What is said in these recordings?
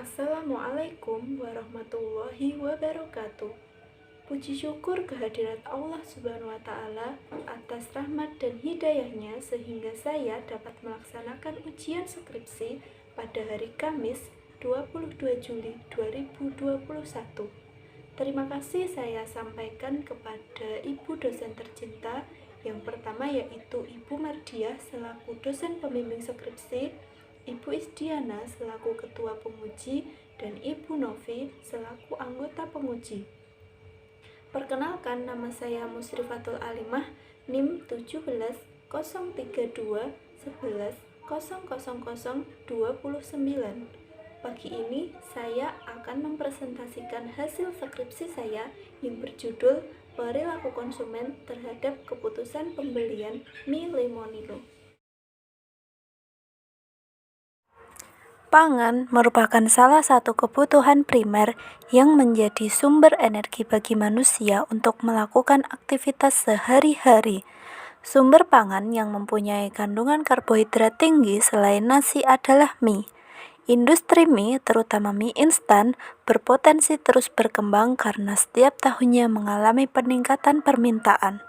Assalamualaikum warahmatullahi wabarakatuh. Puji syukur kehadirat Allah Subhanahu wa Ta'ala atas rahmat dan hidayahnya sehingga saya dapat melaksanakan ujian skripsi pada hari Kamis 22 Juli 2021. Terima kasih saya sampaikan kepada Ibu dosen tercinta yang pertama, yaitu Ibu Mardiah selaku dosen pembimbing skripsi, Ibu Isdiana selaku ketua penguji, dan Ibu Novi selaku anggota penguji. Perkenalkan, nama saya Musrifatul Alimah, NIM 17 00111000029. Pagi ini saya akan mempresentasikan hasil skripsi saya yang berjudul Perilaku Konsumen Terhadap Keputusan Pembelian Mie Lemonilo. Pangan merupakan salah satu kebutuhan primer yang menjadi sumber energi bagi manusia untuk melakukan aktivitas sehari-hari. Sumber pangan yang mempunyai kandungan karbohidrat tinggi selain nasi adalah mie. Industri mie, terutama mie instan, berpotensi terus berkembang karena setiap tahunnya mengalami peningkatan permintaan.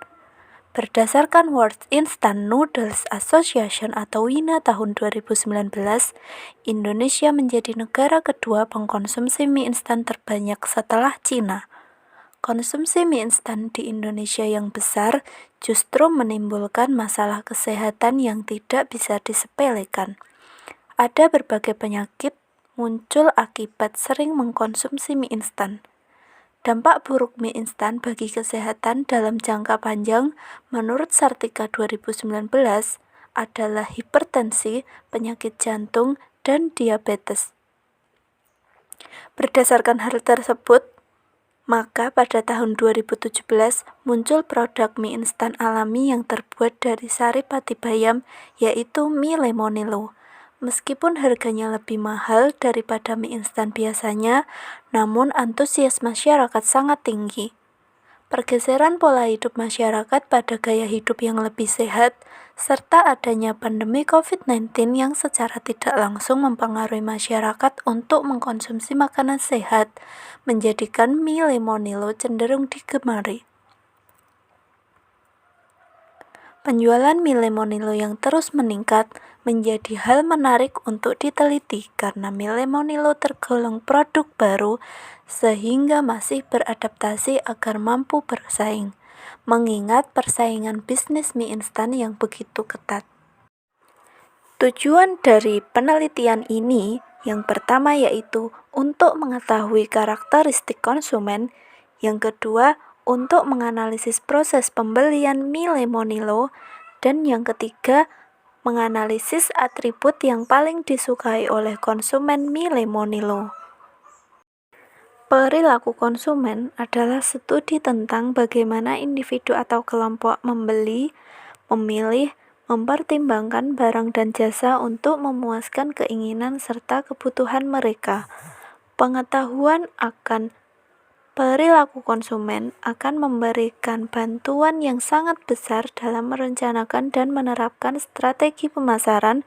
Berdasarkan World Instant Noodles Association atau WINA tahun 2019, Indonesia menjadi negara kedua pengkonsumsi mie instan terbanyak setelah Cina. Konsumsi mie instan di Indonesia yang besar justru menimbulkan masalah kesehatan yang tidak bisa disepelekan. Ada berbagai penyakit muncul akibat sering mengkonsumsi mie instan. Dampak buruk mie instan bagi kesehatan dalam jangka panjang menurut Sartika 2019 adalah hipertensi, penyakit jantung, dan diabetes. Berdasarkan hal tersebut, maka pada tahun 2017 muncul produk mie instan alami yang terbuat dari sari pati bayam, yaitu mie Lemonilo. Meskipun harganya lebih mahal daripada mie instan biasanya, namun antusias masyarakat sangat tinggi. Pergeseran pola hidup masyarakat pada gaya hidup yang lebih sehat, serta adanya pandemi COVID-19 yang secara tidak langsung mempengaruhi masyarakat untuk mengkonsumsi makanan sehat, menjadikan mie Lemonilo cenderung digemari. Penjualan mie Lemonilo yang terus meningkat menjadi hal menarik untuk diteliti karena mie Lemonilo tergolong produk baru sehingga masih beradaptasi agar mampu bersaing, mengingat persaingan bisnis mie instan yang begitu ketat. Tujuan dari penelitian ini yang pertama yaitu untuk mengetahui karakteristik konsumen, yang kedua untuk menganalisis proses pembelian mie Lemonilo, dan yang ketiga menganalisis atribut yang paling disukai oleh konsumen mie Lemonilo. Perilaku konsumen adalah studi tentang bagaimana individu atau kelompok membeli, memilih, mempertimbangkan barang dan jasa untuk memuaskan keinginan serta kebutuhan mereka. Pengetahuan akan perilaku konsumen akan memberikan bantuan yang sangat besar dalam merencanakan dan menerapkan strategi pemasaran,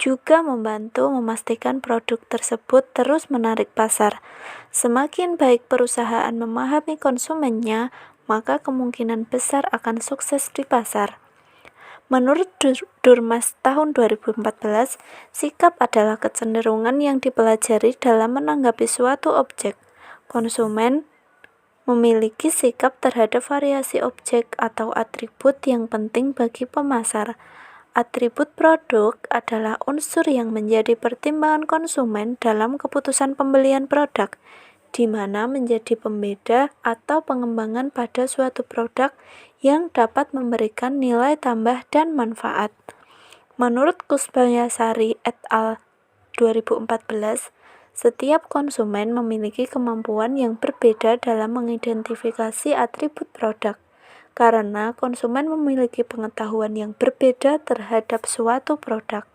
juga membantu memastikan produk tersebut terus menarik pasar. Semakin baik perusahaan memahami konsumennya, maka kemungkinan besar akan sukses di pasar. Menurut Durmas tahun 2014, sikap adalah kecenderungan yang dipelajari dalam menanggapi suatu objek. Konsumen memiliki sikap terhadap variasi objek atau atribut yang penting bagi pemasar. Atribut produk adalah unsur yang menjadi pertimbangan konsumen dalam keputusan pembelian produk, di mana menjadi pembeda atau pengembangan pada suatu produk yang dapat memberikan nilai tambah dan manfaat. Menurut Kusbayasari et al. 2014, setiap konsumen memiliki kemampuan yang berbeda dalam mengidentifikasi atribut produk, karena konsumen memiliki pengetahuan yang berbeda terhadap suatu produk.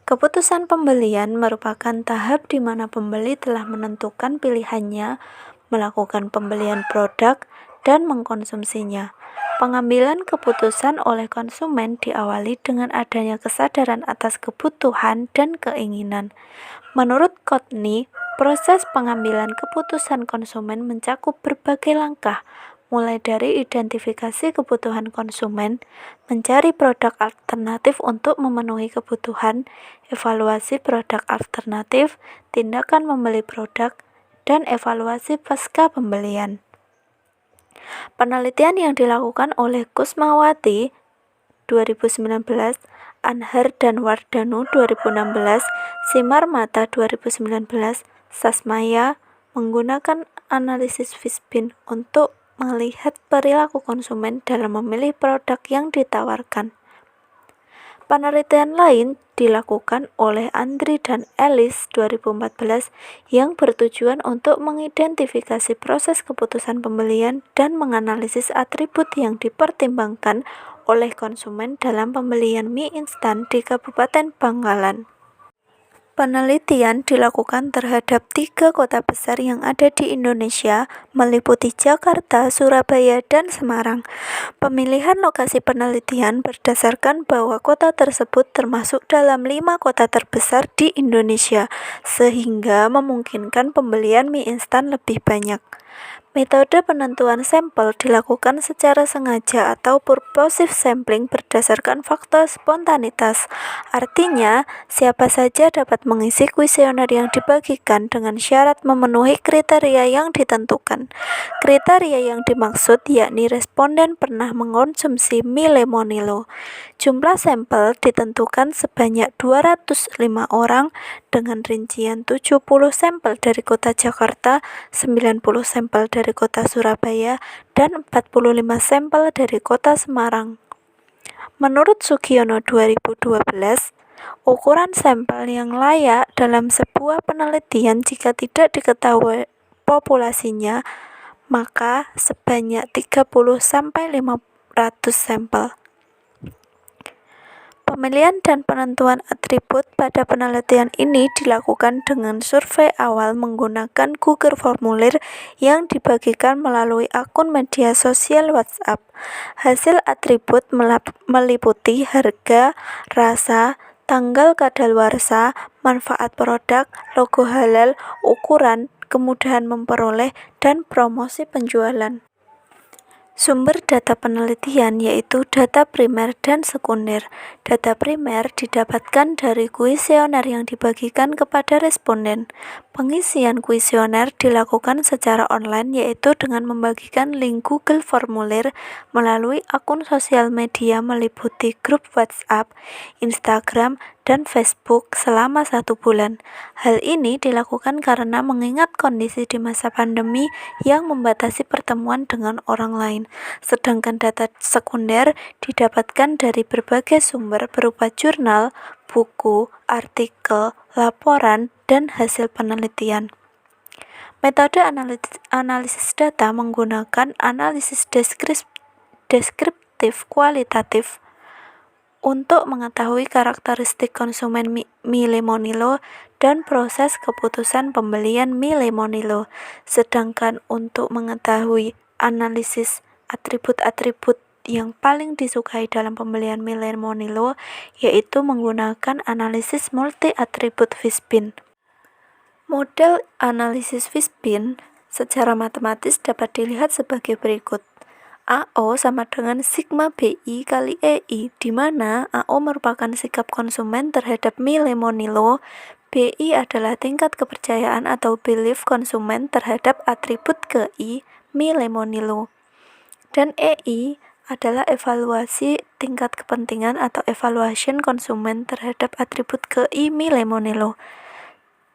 Keputusan pembelian merupakan tahap di mana pembeli telah menentukan pilihannya, melakukan pembelian produk, dan mengkonsumsinya. Pengambilan keputusan oleh konsumen diawali dengan adanya kesadaran atas kebutuhan dan keinginan. Menurut Courtney, proses pengambilan keputusan konsumen mencakup berbagai langkah, mulai dari identifikasi kebutuhan konsumen, mencari produk alternatif untuk memenuhi kebutuhan, evaluasi produk alternatif, tindakan membeli produk, dan evaluasi pasca pembelian. Penelitian yang dilakukan oleh Kusmawati 2019, Anhar dan Wardanu 2016, Simarmata 2019, Sasmaya menggunakan analisis Fishbein untuk melihat perilaku konsumen dalam memilih produk yang ditawarkan. Penelitian lain dilakukan oleh Andri dan Ellis 2014 yang bertujuan untuk mengidentifikasi proses keputusan pembelian dan menganalisis atribut yang dipertimbangkan oleh konsumen dalam pembelian mie instan di Kabupaten Bangkalan. Penelitian dilakukan terhadap 3 kota besar yang ada di Indonesia, meliputi Jakarta, Surabaya, dan Semarang. Pemilihan lokasi penelitian berdasarkan bahwa kota tersebut termasuk dalam 5 kota terbesar di Indonesia, sehingga memungkinkan pembelian mie instan lebih banyak. Metode penentuan sampel dilakukan secara sengaja atau purposive sampling berdasarkan faktor spontanitas. Artinya, siapa saja dapat mengisi kuesioner yang dibagikan dengan syarat memenuhi kriteria yang ditentukan. Kriteria yang dimaksud yakni responden pernah mengonsumsi mie lemonilo. Jumlah sampel ditentukan sebanyak 205 orang dengan rincian 70 sampel dari kota Jakarta, 90 sampel dari kota Surabaya, dan 45 sampel dari kota Semarang. Menurut Sugiono 2012, ukuran sampel yang layak dalam sebuah penelitian jika tidak diketahui populasinya, maka sebanyak 30-500 sampel. Pemilihan dan penentuan atribut pada penelitian ini dilakukan dengan survei awal menggunakan Google Formulir yang dibagikan melalui akun media sosial WhatsApp. Hasil atribut meliputi harga, rasa, tanggal kadaluarsa, manfaat produk, logo halal, ukuran, kemudahan memperoleh, dan promosi penjualan. Sumber data penelitian yaitu data primer dan sekunder. Data primer didapatkan dari kuesioner yang dibagikan kepada responden. Pengisian kuesioner dilakukan secara online yaitu dengan membagikan link Google Formulir melalui akun sosial media meliputi grup WhatsApp, Instagram, dan Facebook selama 1 bulan. Hal ini dilakukan karena mengingat kondisi di masa pandemi yang membatasi pertemuan dengan orang lain. Sedangkan data sekunder didapatkan dari berbagai sumber berupa jurnal, buku, artikel, laporan, dan hasil penelitian. Metode analisis data menggunakan analisis deskriptif kualitatif untuk mengetahui karakteristik konsumen mie lemonilo dan proses keputusan pembelian mie lemonilo. Sedangkan untuk mengetahui analisis atribut-atribut yang paling disukai dalam pembelian mie lemonilo yaitu menggunakan analisis multi-atribut Fishbein. Model analisis Fishbein secara matematis dapat dilihat sebagai berikut. AO sama dengan sigma BI kali EI, di mana AO merupakan sikap konsumen terhadap mie lemonilo, BI adalah tingkat kepercayaan atau belief konsumen terhadap atribut KI mie lemonilo, dan EI adalah evaluasi tingkat kepentingan atau evaluation konsumen terhadap atribut KI mie lemonilo.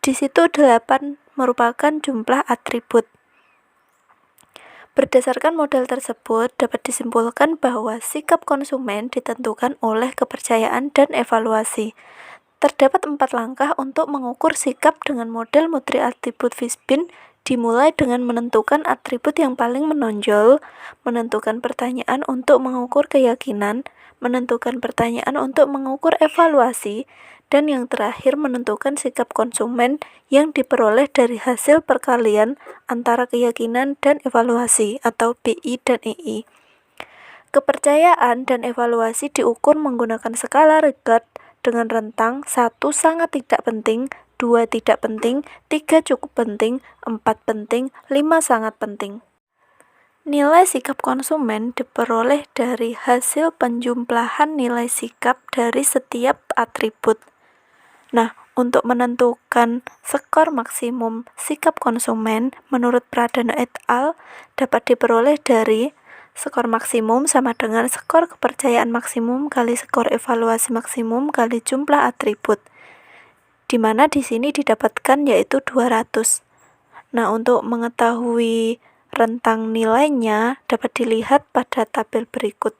Di situ 8 merupakan jumlah atribut. Berdasarkan model tersebut, dapat disimpulkan bahwa sikap konsumen ditentukan oleh kepercayaan dan evaluasi. Terdapat 4 langkah untuk mengukur sikap dengan model multi-atribut Fishbein, dimulai dengan menentukan atribut yang paling menonjol, menentukan pertanyaan untuk mengukur keyakinan, menentukan pertanyaan untuk mengukur evaluasi, dan yang terakhir menentukan sikap konsumen yang diperoleh dari hasil perkalian antara keyakinan dan evaluasi atau BI dan EI. Kepercayaan dan evaluasi diukur menggunakan skala Likert dengan rentang 1 sangat tidak penting, 2 tidak penting, 3 cukup penting, 4 penting, 5 sangat penting. Nilai sikap konsumen diperoleh dari hasil penjumlahan nilai sikap dari setiap atribut. Nah, untuk menentukan skor maksimum sikap konsumen menurut Pradana et al. Dapat diperoleh dari skor maksimum sama dengan skor kepercayaan maksimum kali skor evaluasi maksimum kali jumlah atribut, di mana di sini didapatkan yaitu 200. Nah, untuk mengetahui rentang nilainya dapat dilihat pada tabel berikut,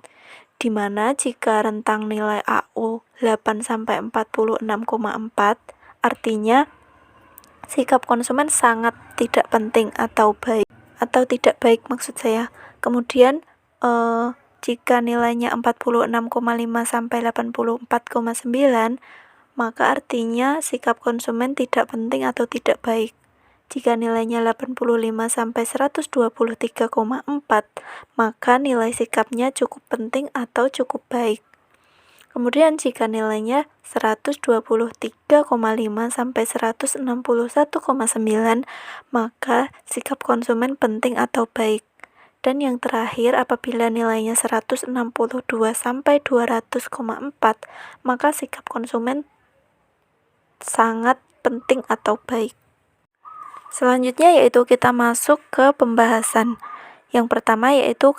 di mana jika rentang nilai AU 8-46,4 artinya sikap konsumen sangat tidak penting atau tidak baik maksud saya. Kemudian jika nilainya 46,5 sampai 84,9 maka artinya sikap konsumen tidak penting atau tidak baik. Jika nilainya 85 sampai 123,4, maka nilai sikapnya cukup penting atau cukup baik. Kemudian jika nilainya 123,5 sampai 161,9, maka sikap konsumen penting atau baik. Dan yang terakhir, apabila nilainya 162 sampai 200,4, maka sikap konsumen sangat penting atau baik. Selanjutnya yaitu kita masuk ke pembahasan. Yang pertama yaitu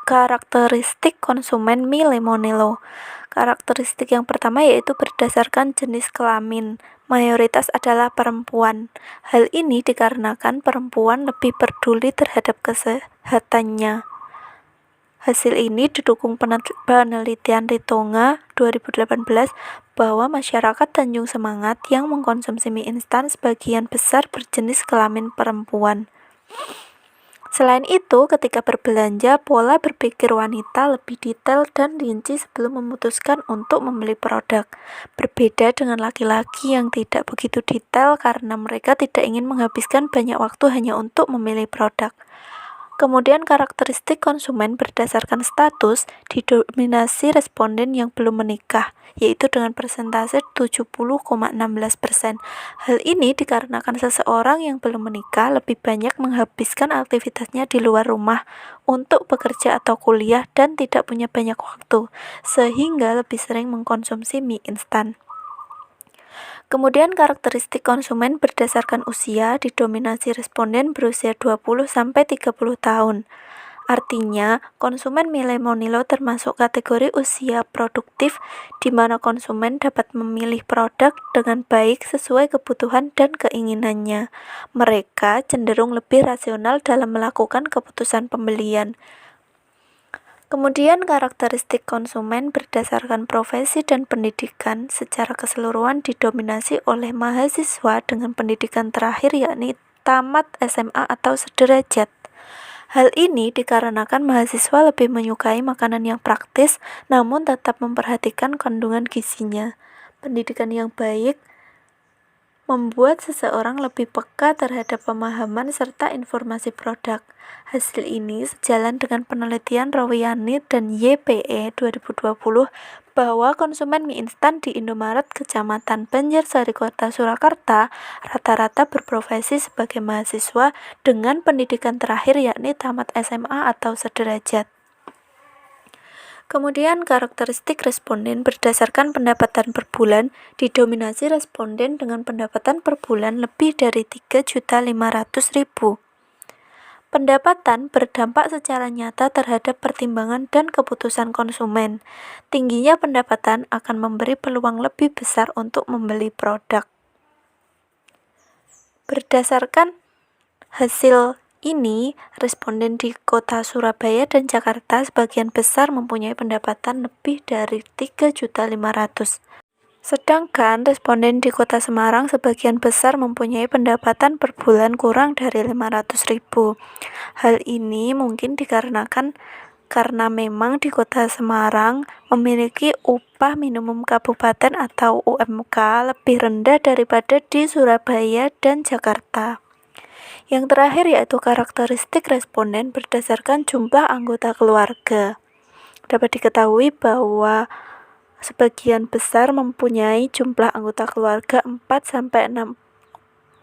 karakteristik konsumen Milei-Monello. Karakteristik yang pertama yaitu berdasarkan jenis kelamin. Mayoritas adalah perempuan. Hal ini dikarenakan perempuan lebih peduli terhadap kesehatannya. Hasil ini didukung penelitian Ritonga 2018 bahwa masyarakat Tanjung Semangat yang mengkonsumsi mie instan sebagian besar berjenis kelamin perempuan. Selain itu, ketika berbelanja, pola berpikir wanita lebih detail dan rinci sebelum memutuskan untuk membeli produk. Berbeda dengan laki-laki yang tidak begitu detail karena mereka tidak ingin menghabiskan banyak waktu hanya untuk memilih produk. Kemudian karakteristik konsumen berdasarkan status didominasi responden yang belum menikah, yaitu dengan persentase 70,16%. Hal ini dikarenakan seseorang yang belum menikah lebih banyak menghabiskan aktivitasnya di luar rumah untuk bekerja atau kuliah dan tidak punya banyak waktu, sehingga lebih sering mengkonsumsi mie instan. Kemudian karakteristik konsumen berdasarkan usia didominasi responden berusia 20-30 tahun. Artinya, konsumen Milei-Monello termasuk kategori usia produktif di mana konsumen dapat memilih produk dengan baik sesuai kebutuhan dan keinginannya. Mereka cenderung lebih rasional dalam melakukan keputusan pembelian. Kemudian karakteristik konsumen berdasarkan profesi dan pendidikan secara keseluruhan didominasi oleh mahasiswa dengan pendidikan terakhir yakni tamat SMA atau sederajat. Hal ini dikarenakan mahasiswa lebih menyukai makanan yang praktis namun tetap memperhatikan kandungan gizinya. Pendidikan yang baik membuat seseorang lebih peka terhadap pemahaman serta informasi produk. Hasil ini sejalan dengan penelitian Rowiani dan YPE 2020 bahwa konsumen mie instan di Indomaret Kecamatan Banjarsari Kota Surakarta rata-rata berprofesi sebagai mahasiswa dengan pendidikan terakhir yakni tamat SMA atau sederajat. Kemudian karakteristik responden berdasarkan pendapatan per bulan didominasi responden dengan pendapatan per bulan lebih dari 3.500.000. Pendapatan berdampak secara nyata terhadap pertimbangan dan keputusan konsumen. Tingginya pendapatan akan memberi peluang lebih besar untuk membeli produk. Berdasarkan hasil ini, responden di kota Surabaya dan Jakarta sebagian besar mempunyai pendapatan lebih dari 3.500.000. Sedangkan responden di kota Semarang sebagian besar mempunyai pendapatan per bulan kurang dari 500.000. Hal ini mungkin dikarenakan karena memang di kota Semarang memiliki upah minimum kabupaten atau UMK lebih rendah daripada di Surabaya dan Jakarta. Yang terakhir yaitu karakteristik responden berdasarkan jumlah anggota keluarga. Dapat diketahui bahwa sebagian besar mempunyai jumlah anggota keluarga 4-6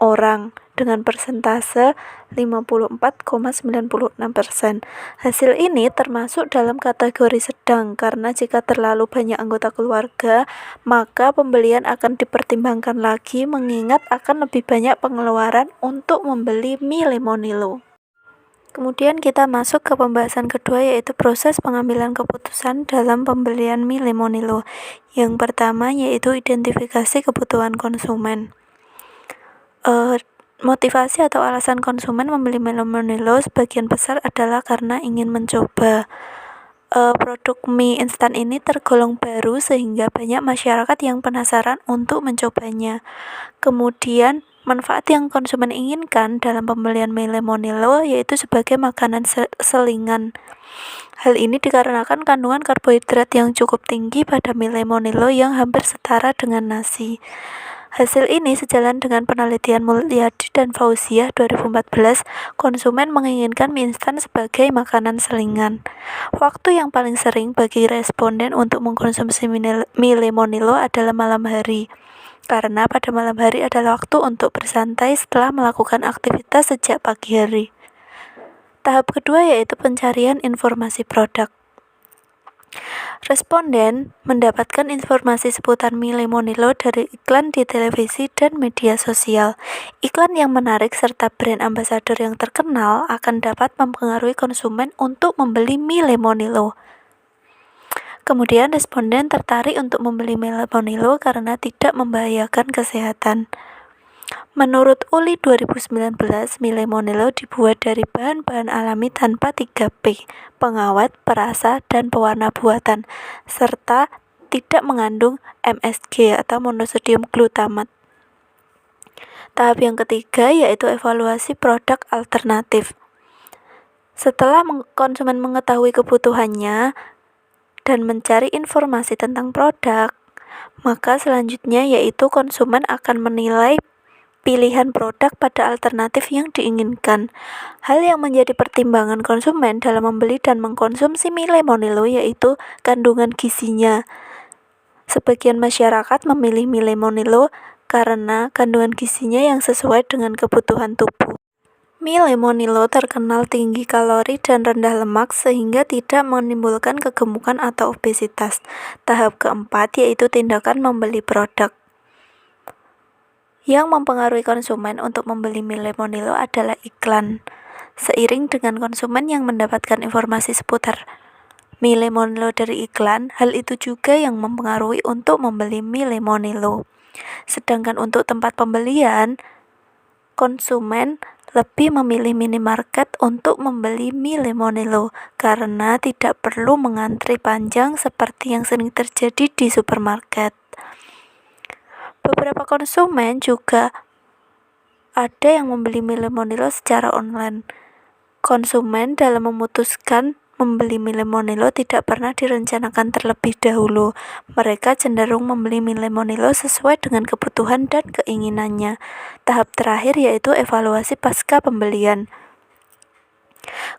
orang dengan persentase 54,96%. Hasil ini termasuk dalam kategori sedang karena jika terlalu banyak anggota keluarga, maka pembelian akan dipertimbangkan lagi mengingat akan lebih banyak pengeluaran untuk membeli mie Lemonilo. Kemudian kita masuk ke pembahasan kedua, yaitu proses pengambilan keputusan dalam pembelian mie Lemonilo. Yang pertama yaitu identifikasi kebutuhan konsumen. Motivasi atau alasan konsumen membeli mie Lemonilo sebagian besar adalah karena ingin mencoba. Produk mie instan ini tergolong baru sehingga banyak masyarakat yang penasaran untuk mencobanya. Kemudian manfaat yang konsumen inginkan dalam pembelian mie Lemonilo yaitu sebagai makanan selingan. Hal ini dikarenakan kandungan karbohidrat yang cukup tinggi pada mie Lemonilo yang hampir setara dengan nasi. Hasil ini sejalan dengan penelitian Mulyadi dan Fauziah 2014, konsumen menginginkan mie instan sebagai makanan selingan. Waktu yang paling sering bagi responden untuk mengkonsumsi mie Lemonilo adalah malam hari. Karena pada malam hari adalah waktu untuk bersantai setelah melakukan aktivitas sejak pagi hari. Tahap kedua yaitu pencarian informasi produk. Responden mendapatkan informasi seputar mie Lemonilo dari iklan di televisi dan media sosial. Iklan yang menarik serta brand ambasador yang terkenal akan dapat mempengaruhi konsumen untuk membeli mie Lemonilo. Kemudian responden tertarik untuk membeli mie Lemonilo karena tidak membahayakan kesehatan. Menurut ULI 2019, mie Lemonilo dibuat dari bahan-bahan alami tanpa 3P, pengawet, perasa, dan pewarna buatan, serta tidak mengandung MSG atau monosodium glutamat. Tahap yang ketiga yaitu evaluasi produk alternatif. Setelah konsumen mengetahui kebutuhannya dan mencari informasi tentang produk, maka selanjutnya yaitu konsumen akan menilai pilihan produk pada alternatif yang diinginkan. Hal yang menjadi pertimbangan konsumen dalam membeli dan mengkonsumsi mie Lemonilo yaitu kandungan gizinya. Sebagian masyarakat memilih mie Lemonilo karena kandungan gizinya yang sesuai dengan kebutuhan tubuh. Mie Lemonilo terkenal tinggi kalori dan rendah lemak sehingga tidak menimbulkan kegemukan atau obesitas. Tahap keempat yaitu tindakan membeli produk. Yang mempengaruhi konsumen untuk membeli mie Lemonilo adalah iklan. Seiring dengan konsumen yang mendapatkan informasi seputar mie Lemonilo dari iklan, hal itu juga yang mempengaruhi untuk membeli mie Lemonilo. Sedangkan untuk tempat pembelian, konsumen lebih memilih minimarket untuk membeli mie Lemonilo karena tidak perlu mengantri panjang seperti yang sering terjadi di supermarket. Beberapa konsumen juga ada yang membeli mie Lemonilo secara online. Konsumen dalam memutuskan membeli mie Lemonilo tidak pernah direncanakan terlebih dahulu. Mereka cenderung membeli mie Lemonilo sesuai dengan kebutuhan dan keinginannya. Tahap terakhir yaitu evaluasi pasca pembelian.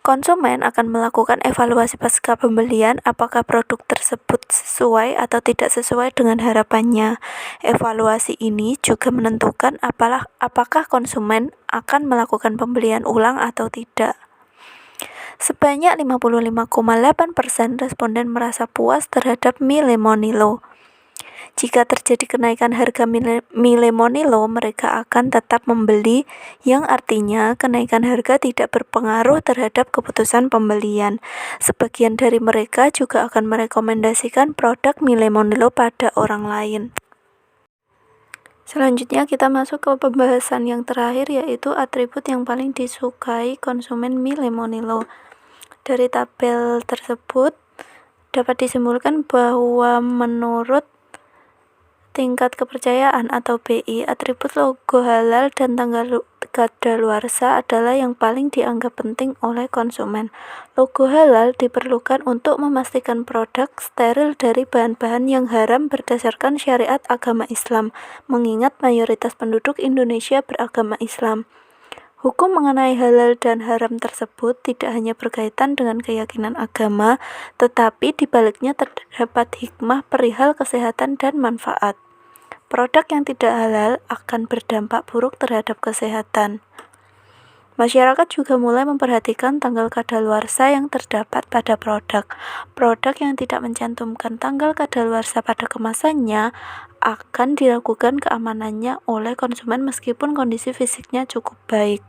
Konsumen akan melakukan evaluasi pasca pembelian apakah produk tersebut sesuai atau tidak sesuai dengan harapannya. Evaluasi ini juga menentukan apakah konsumen akan melakukan pembelian ulang atau tidak. Sebanyak 55,8% responden merasa puas terhadap mie Lemonilo. Jika terjadi kenaikan harga mie Lemonilo, mereka akan tetap membeli, yang artinya kenaikan harga tidak berpengaruh terhadap keputusan pembelian. Sebagian dari mereka juga akan merekomendasikan produk mie Lemonilo pada orang lain. Selanjutnya kita masuk ke pembahasan yang terakhir yaitu atribut yang paling disukai konsumen mie Lemonilo. Dari tabel tersebut dapat disimpulkan bahwa menurut tingkat kepercayaan atau BI, atribut logo halal dan tanggal kadaluarsa adalah yang paling dianggap penting oleh konsumen. Logo halal diperlukan untuk memastikan produk steril dari bahan-bahan yang haram berdasarkan syariat agama Islam, mengingat mayoritas penduduk Indonesia beragama Islam. Hukum mengenai halal dan haram tersebut tidak hanya berkaitan dengan keyakinan agama, tetapi di baliknya terdapat hikmah perihal kesehatan dan manfaat. Produk yang tidak halal akan berdampak buruk terhadap kesehatan. Masyarakat juga mulai memperhatikan tanggal kadaluarsa yang terdapat pada produk. Produk yang tidak mencantumkan tanggal kadaluarsa pada kemasannya akan diragukan keamanannya oleh konsumen meskipun kondisi fisiknya cukup baik.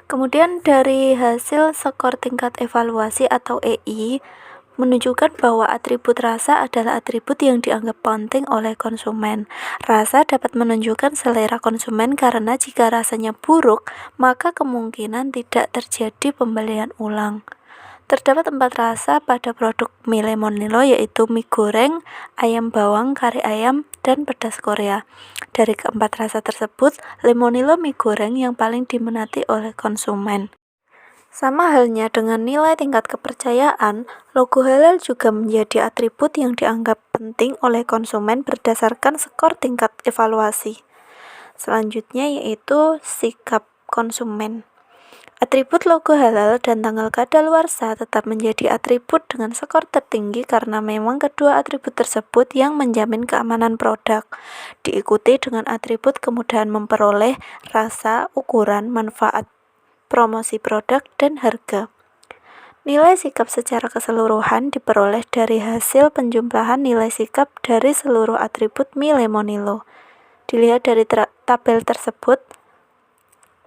Kemudian dari hasil skor tingkat evaluasi atau EI menunjukkan bahwa atribut rasa adalah atribut yang dianggap penting oleh konsumen. Rasa dapat menunjukkan selera konsumen karena jika rasanya buruk, maka kemungkinan tidak terjadi pembelian ulang. Terdapat 4 rasa pada produk mie Lemonilo, yaitu mie goreng, ayam bawang, kari ayam, dan pedas Korea. Dari keempat rasa tersebut, Lemonilo mie goreng yang paling diminati oleh konsumen. Sama halnya dengan nilai tingkat kepercayaan, logo halal juga menjadi atribut yang dianggap penting oleh konsumen berdasarkan skor tingkat evaluasi. Selanjutnya yaitu sikap konsumen. Atribut logo halal dan tanggal kadaluarsa tetap menjadi atribut dengan skor tertinggi karena memang kedua atribut tersebut yang menjamin keamanan produk. Diikuti dengan atribut kemudahan memperoleh, rasa, ukuran, manfaat, promosi produk, dan harga. Nilai sikap secara keseluruhan diperoleh dari hasil penjumlahan nilai sikap dari seluruh atribut mie Lemonilo. Dilihat dari tabel tersebut,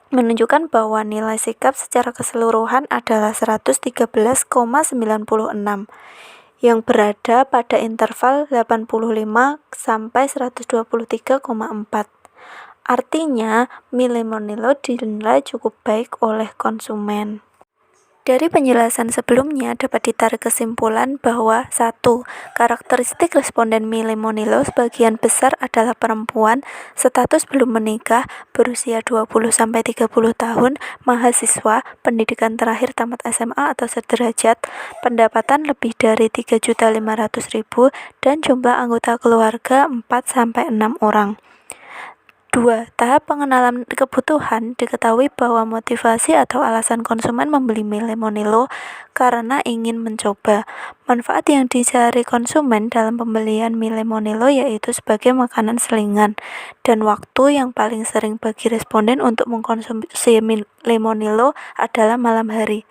menunjukkan bahwa nilai sikap secara keseluruhan adalah 113,96 yang berada pada interval 85 sampai 123,4. Artinya, mie Lemonilo dinilai cukup baik oleh konsumen. Dari penjelasan sebelumnya dapat ditarik kesimpulan bahwa 1. Karakteristik responden mie Lemonilo sebagian besar adalah perempuan, status belum menikah, berusia 20-30 tahun, mahasiswa, pendidikan terakhir tamat SMA atau sederajat, pendapatan lebih dari 3.500.000 dan jumlah anggota keluarga 4-6 orang. 2. Tahap pengenalan kebutuhan. Diketahui bahwa motivasi atau alasan konsumen membeli mie Lemonilo karena ingin mencoba. Manfaat yang dicari konsumen dalam pembelian mie Lemonilo yaitu sebagai makanan selingan, dan waktu yang paling sering bagi responden untuk mengkonsumsi mie Lemonilo adalah malam hari.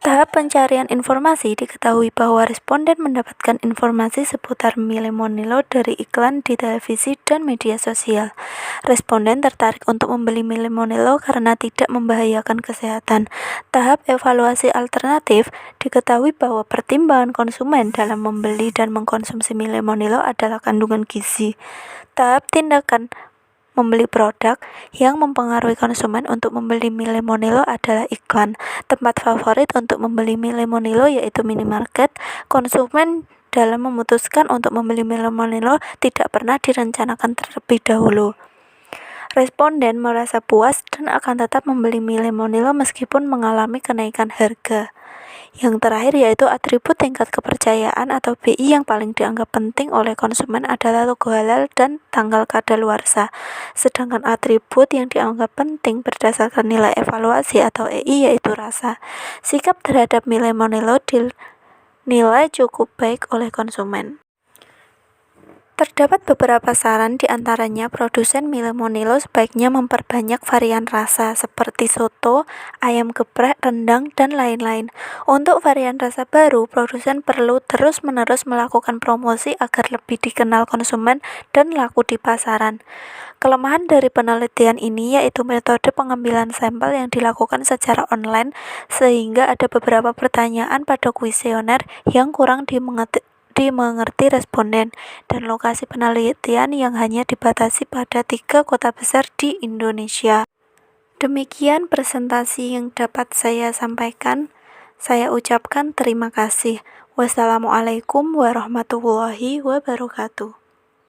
Tahap pencarian informasi. Diketahui bahwa responden mendapatkan informasi seputar mie Lemonilo dari iklan di televisi dan media sosial. Responden tertarik untuk membeli mie Lemonilo karena tidak membahayakan kesehatan. Tahap evaluasi alternatif. Diketahui bahwa pertimbangan konsumen dalam membeli dan mengkonsumsi mie Lemonilo adalah kandungan gizi. Tahap tindakan membeli produk. Yang mempengaruhi konsumen untuk membeli mie Lemonilo adalah iklan. Tempat favorit untuk membeli mie Lemonilo yaitu minimarket. Konsumen dalam memutuskan untuk membeli mie Lemonilo tidak pernah direncanakan terlebih dahulu. Responden merasa puas dan akan tetap membeli mie Lemonilo meskipun mengalami kenaikan harga. Yang terakhir yaitu atribut tingkat kepercayaan atau BI yang paling dianggap penting oleh konsumen adalah logo halal dan tanggal kadaluarsa. Sedangkan atribut yang dianggap penting berdasarkan nilai evaluasi atau EI yaitu rasa. Sikap terhadap mie Lemonilo dinilai cukup baik oleh konsumen. Terdapat beberapa saran, di antaranya produsen mie Lemonilo sebaiknya memperbanyak varian rasa seperti soto, ayam geprek, rendang, dan lain-lain. Untuk varian rasa baru, produsen perlu terus-menerus melakukan promosi agar lebih dikenal konsumen dan laku di pasaran. Kelemahan dari penelitian ini yaitu metode pengambilan sampel yang dilakukan secara online, sehingga ada beberapa pertanyaan pada kuesioner yang kurang dimengerti responden, dan lokasi penelitian yang hanya dibatasi pada 3 kota besar di Indonesia. Demikian presentasi yang dapat saya sampaikan. Saya ucapkan terima kasih. Wassalamualaikum warahmatullahi wabarakatuh.